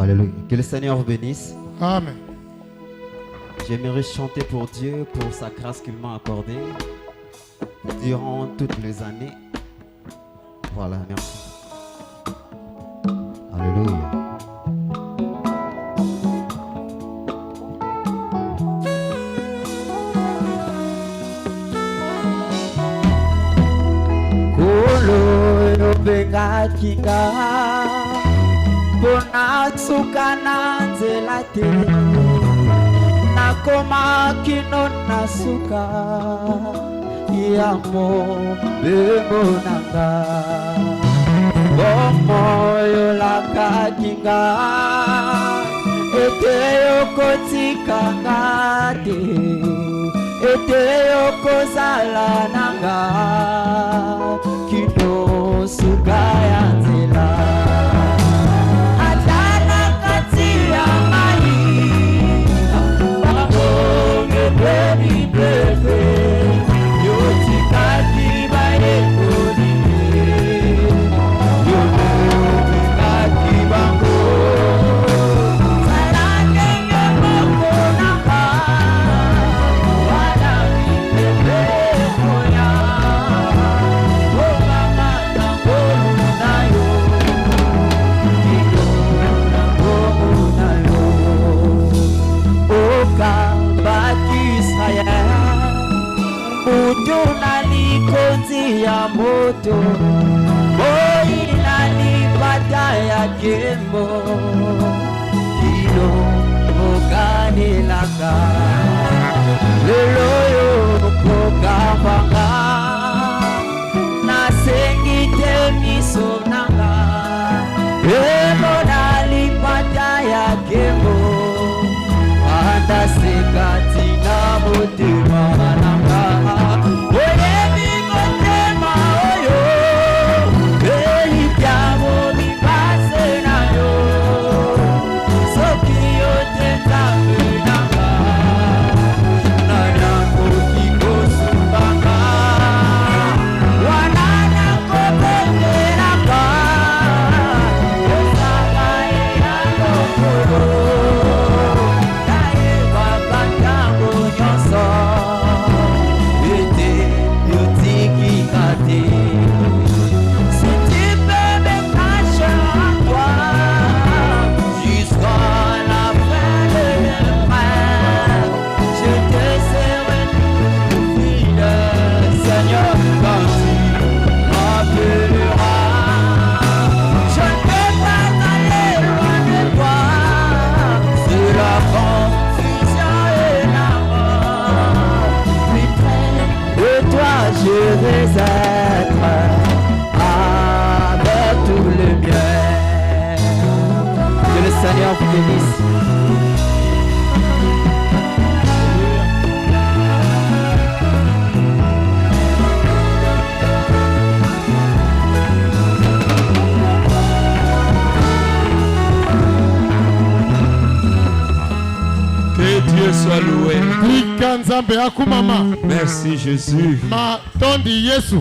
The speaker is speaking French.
Alléluia. Que le Seigneur vous bénisse. Amen. J'aimerais chanter pour Dieu, pour sa grâce qu'il m'a accordée durant toutes les années. Voilà, merci. Alléluia. Kolo benga kinga pona sukana nzelate nakoma kino nasuka yamo bemonanga bomoyo laka kinga eteyo kotikanga te eteyo kozala nanga kino suka ya nzela atala kati ya mai bangonge bebi bebe yotikaki bayekolile yotikaki bango salangenge mokonaka wala bibebe moya obama nangolu na yo kino nangolu na yo okambaki Israel mutu nalikonzi ya moto moi nalipata ya kembo kino mokanelaka lelo yo kokambanga nasengi te miso nanga emo nalipata ya kembo anda sekati na motema nanga oyebi motema oyo elikyamo mipase na yo soki yo te nzambe nanga nayakoki kosumbanga wana nakobengelaka ezanga eya lokolo je vais être avec tout le bien. Que le Seigneur vous bénisse. Que Dieu soit loué. Merci Jésus. Ma tondi Yesu.